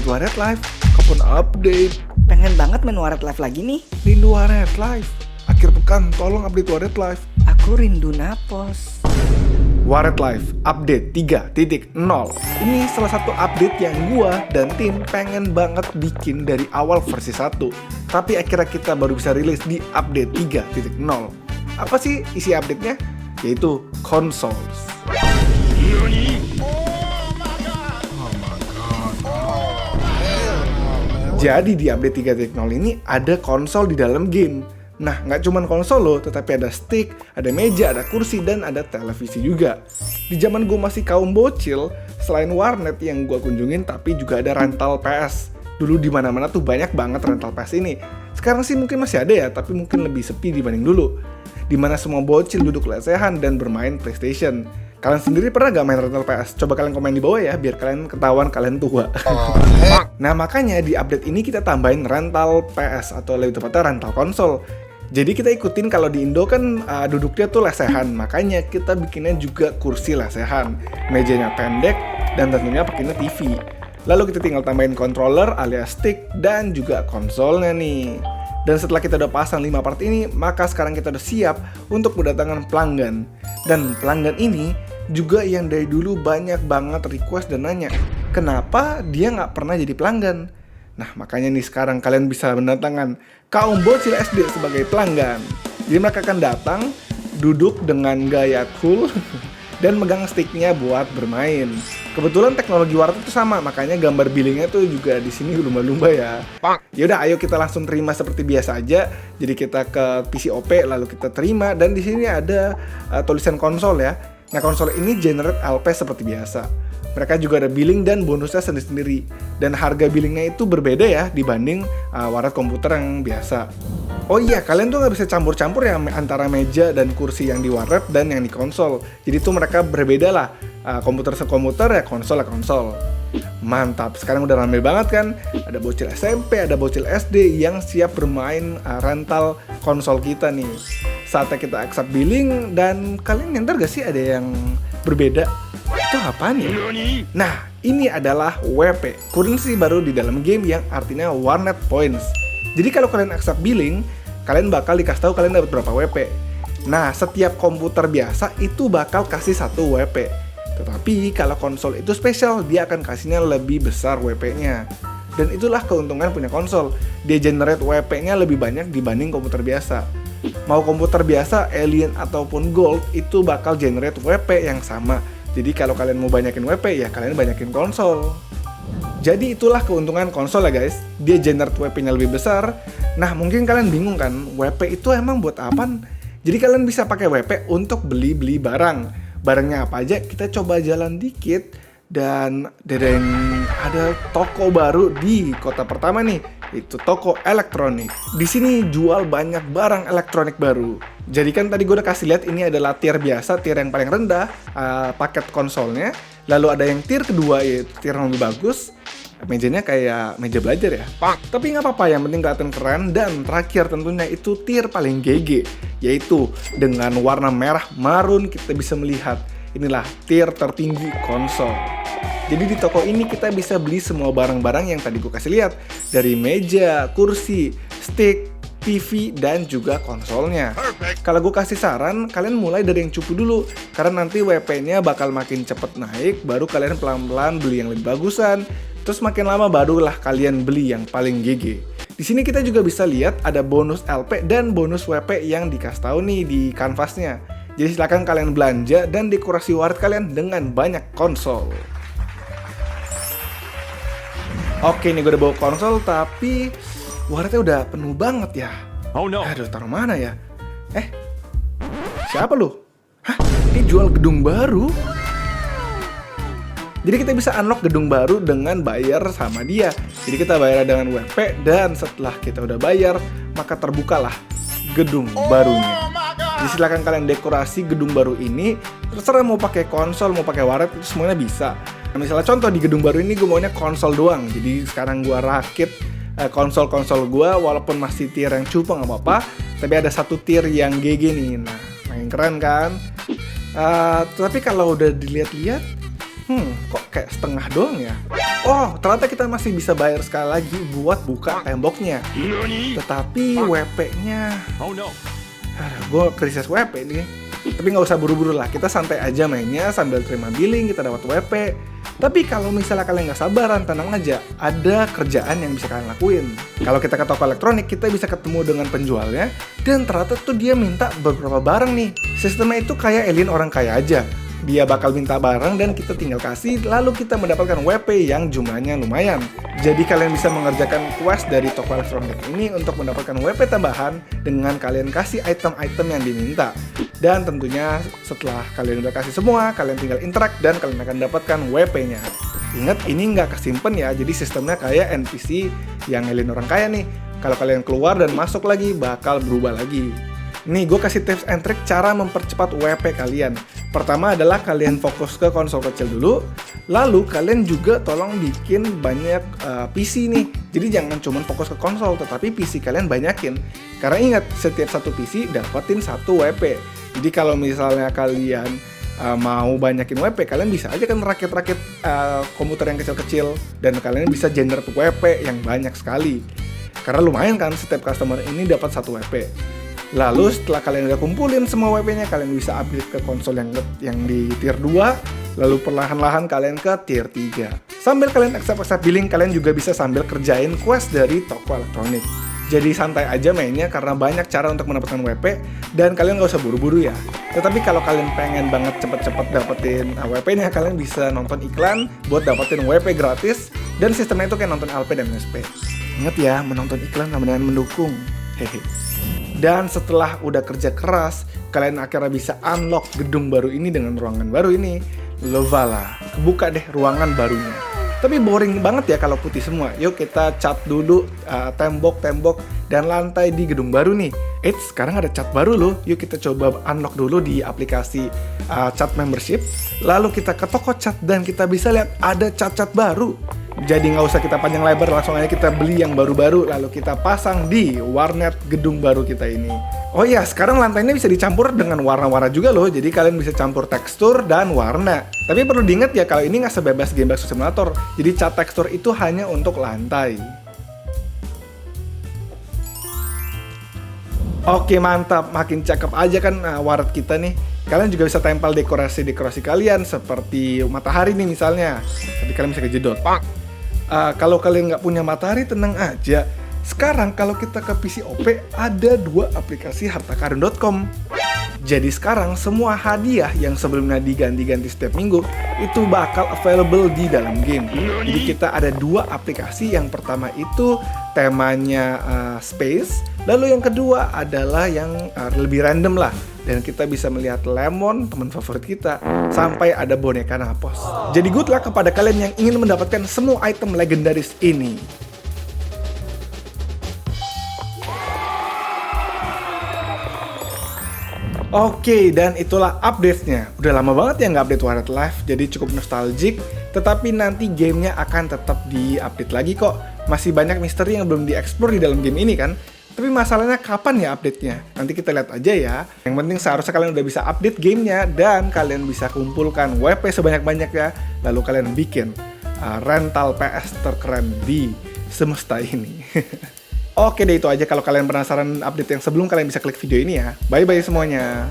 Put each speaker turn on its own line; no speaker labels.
update Warnet Live. Kapan update?
Pengen banget main Warnet Live lagi nih.
Rindu Warnet Live. Akhir pekan tolong update Warnet Live.
Aku rindu napos.
Warnet Live update 3.0. Ini salah satu update yang gua dan tim pengen banget bikin dari awal versi 1. Tapi akhirnya kita baru bisa rilis di update 3.0. Apa sih isi update-nya? Yaitu consoles. Jadi di update 3.0 ini ada konsol di dalam game. Nah, nggak cuma konsol loh, tetapi ada stick, ada meja, ada kursi, dan ada televisi juga. Di zaman gue masih kaum bocil, selain warnet yang gue kunjungin, tapi juga ada rental PS. Dulu di mana-mana tuh banyak banget rental PS ini. Sekarang sih mungkin masih ada ya, tapi mungkin lebih sepi dibanding dulu. Dimana semua bocil duduk lesehan dan bermain PlayStation. Kalian sendiri pernah gak main rental PS? Coba kalian komen di bawah ya, biar kalian ketahuan kalian tua. Nah makanya di update ini kita tambahin rental PS, atau lebih tepatnya rental konsol. Jadi kita ikutin kalau di Indo kan duduknya tuh lesehan, makanya kita bikinnya juga kursi lesehan. Mejanya pendek, dan tentunya pakainya TV. Lalu kita tinggal tambahin controller alias stick, dan juga konsolnya nih. Dan setelah kita udah pasang 5 part ini, maka sekarang kita udah siap untuk mendatangkan pelanggan. Dan pelanggan ini juga yang dari dulu banyak banget request dan nanya, kenapa dia nggak pernah jadi pelanggan? Nah makanya nih sekarang kalian bisa mendatangkan kaum bocil SD sebagai pelanggan. Jadi mereka akan datang, duduk dengan gaya cool, dan megang sticknya buat bermain. Kebetulan teknologi warnet itu sama, makanya gambar billingnya tuh juga di sini lumba-lumba ya. Yaudah, ayo kita langsung terima seperti biasa aja. Jadi kita ke PC OP, lalu kita terima, dan di sini ada tulisan konsol ya. Nah konsol ini generate LP seperti biasa. Mereka juga ada billing dan bonusnya sendiri-sendiri. Dan harga billingnya itu berbeda ya dibanding warnet komputer yang biasa. Oh iya, kalian tuh nggak bisa campur-campur ya antara meja dan kursi yang di warnet dan yang di konsol. Jadi tuh mereka berbeda lah. Komputer sekomputer ya konsol. Mantap, sekarang udah rame banget kan. Ada bocil SMP, ada bocil SD yang siap bermain rental konsol kita nih. Saatnya kita accept billing, dan kalian nyadar gak sih ada yang berbeda? Itu apaan ya? Nah, ini adalah WP, currency baru di dalam game yang artinya Warnet Points. Jadi kalau kalian accept billing, kalian bakal dikasih tahu kalian dapat berapa WP. Nah, setiap komputer biasa itu bakal kasih 1 WP. Tetapi kalau konsol itu spesial, dia akan kasihnya lebih besar WP-nya. Dan itulah keuntungan punya konsol. Dia generate WP-nya lebih banyak dibanding komputer biasa. Mau komputer biasa, alien ataupun gold, itu bakal generate WP yang sama. Jadi kalau kalian mau banyakin WP, ya kalian banyakin konsol. Jadi itulah keuntungan konsol ya guys. Dia generate WP-nya lebih besar. Nah mungkin kalian bingung kan, WP itu emang buat apaan? Jadi kalian bisa pakai WP untuk beli-beli barang. Barangnya apa aja, kita coba jalan dikit. Dan dedeng, ada toko baru di kota pertama nih, itu toko elektronik. Di sini jual banyak barang elektronik baru. Jadi kan tadi gue udah kasih lihat ini adalah tier biasa, tier yang paling rendah, paket konsolnya. Lalu ada yang tier kedua, yaitu tier yang lebih bagus. Mejanya kayak meja belajar ya. Tapi nggak apa-apa, yang penting kelihatan keren. Dan terakhir tentunya itu tier paling GG, yaitu dengan warna merah marun kita bisa melihat. Inilah tier tertinggi konsol. Jadi di toko ini kita bisa beli semua barang-barang yang tadi gue kasih lihat. Dari meja, kursi, stick, TV, dan juga konsolnya. Kalau gue kasih saran, kalian mulai dari yang cupu dulu. Karena nanti WP-nya bakal makin cepet naik, baru kalian pelan-pelan beli yang lebih bagusan. Terus makin lama barulah kalian beli yang paling GG. Di sini kita juga bisa lihat ada bonus LP dan bonus WP yang dikasih tahu nih di kanvasnya. Jadi silakan kalian belanja dan dekorasi warnet kalian dengan banyak konsol. Oke nih gue udah bawa konsol, tapi warnetnya udah penuh banget ya.
Oh no.
Aduh, taruh mana ya? Siapa lu? Hah? Ini jual gedung baru? Jadi kita bisa unlock gedung baru dengan bayar sama dia. Jadi kita bayar dengan WP, dan setelah kita udah bayar, maka terbukalah gedung barunya. Jadi silakan kalian dekorasi gedung baru ini. Terserah mau pakai konsol, mau pakai warnet, itu semuanya bisa. Nah, misalnya contoh di gedung baru ini gue maunya konsol doang. Jadi sekarang gue rakit konsol-konsol gue, walaupun masih tier yang cupu nggak apa-apa, tapi ada satu tier yang GG nih. Nah, makin keren kan? Tapi kalau udah dilihat-lihat, Kok kayak setengah doang ya? Oh, ternyata kita masih bisa bayar sekali lagi buat buka temboknya. Tetapi WP-nya... gue krisis WP nih. Tapi nggak usah buru-buru lah, kita santai aja mainnya sambil terima billing, kita dapat WP. Tapi kalau misalnya kalian nggak sabaran, tenang aja, ada kerjaan yang bisa kalian lakuin. Kalau kita ke toko elektronik, kita bisa ketemu dengan penjualnya, dan ternyata tuh dia minta beberapa barang nih. Sistemnya itu kayak alien orang kaya aja. Dia bakal minta barang dan kita tinggal kasih, lalu kita mendapatkan WP yang jumlahnya lumayan. Jadi kalian bisa mengerjakan quest dari toko elektronik ini untuk mendapatkan WP tambahan dengan kalian kasih item-item yang diminta. Dan tentunya setelah kalian udah kasih semua, kalian tinggal interact dan kalian akan dapatkan WP-nya. Ingat, ini nggak kesimpan ya, jadi sistemnya kayak NPC yang alien orang kaya nih. Kalau kalian keluar dan masuk lagi, bakal berubah lagi. Nih, gue kasih tips and trick cara mempercepat WP kalian. Pertama adalah kalian fokus ke konsol kecil dulu, lalu kalian juga tolong bikin banyak PC nih. Jadi jangan cuma fokus ke konsol, tetapi PC kalian banyakin. Karena ingat, setiap satu PC dapetin satu WP. Jadi kalau misalnya kalian mau banyakin WP, kalian bisa aja kan rakit-rakit komputer yang kecil-kecil, dan kalian bisa generate WP yang banyak sekali. Karena lumayan kan, setiap customer ini dapat satu WP. Lalu setelah kalian udah kumpulin semua WP-nya, kalian bisa update ke konsol yang di tier 2, lalu perlahan-lahan kalian ke tier 3. Sambil kalian accept billing, kalian juga bisa sambil kerjain quest dari toko elektronik. Jadi santai aja mainnya karena banyak cara untuk mendapatkan WP dan kalian gak usah buru-buru ya. Tetapi kalau kalian pengen banget cepet-cepet dapetin WP-nya, kalian bisa nonton iklan buat dapetin WP gratis, dan sistemnya itu kayak nonton LP dan SP. Ingat ya, menonton iklan sama dengan mendukung. Hehe. Dan setelah udah kerja keras, kalian akhirnya bisa unlock gedung baru ini dengan ruangan baru ini. Levala, kebuka deh ruangan barunya. Tapi boring banget ya kalau putih semua. Yuk kita cat dulu tembok-tembok dan lantai di gedung baru nih. Sekarang ada cat baru loh. Yuk kita coba unlock dulu di aplikasi cat membership. Lalu kita ke toko cat dan kita bisa lihat ada cat-cat baru. Jadi nggak usah kita panjang lebar, langsung aja kita beli yang baru-baru, lalu kita pasang di warnet gedung baru kita ini. Oh iya, sekarang lantainya bisa dicampur dengan warna-warna juga loh, jadi kalian bisa campur tekstur dan warna. Tapi perlu diingat ya, kalau ini nggak sebebas game Backstreet Simulator, jadi cat tekstur itu hanya untuk lantai. Oke, mantap, makin cakep aja kan warnet kita nih. Kalian juga bisa tempel dekorasi-dekorasi kalian seperti matahari nih misalnya. Tapi kalian bisa kejedot. Kalau kalian nggak punya matahari, tenang aja. Sekarang kalau kita ke PC OP, ada 2 aplikasi hartakarun.com. Jadi sekarang semua hadiah yang sebelumnya diganti-ganti setiap minggu itu bakal available di dalam game. Jadi kita ada 2 aplikasi. Yang pertama itu temanya space, lalu yang kedua adalah yang lebih random lah. Dan kita bisa melihat Lemon, teman favorit kita, sampai ada boneka Napos. Jadi good luck kepada kalian yang ingin mendapatkan semua item legendaris ini. Oke, dan itulah update-nya. Udah lama banget ya nggak update Warnet Live, jadi cukup nostalgic. Tetapi nanti gamenya akan tetap di-update lagi kok. Masih banyak misteri yang belum dieksplor di dalam game ini kan. Tapi masalahnya kapan ya update-nya? Nanti kita lihat aja ya. Yang penting seharusnya kalian udah bisa update gamenya dan kalian bisa kumpulkan WP sebanyak-banyaknya. Lalu kalian bikin rental PS terkeren di semesta ini. Oke deh, itu aja. Kalau kalian penasaran update yang sebelum, kalian bisa klik video ini ya. Bye-bye semuanya.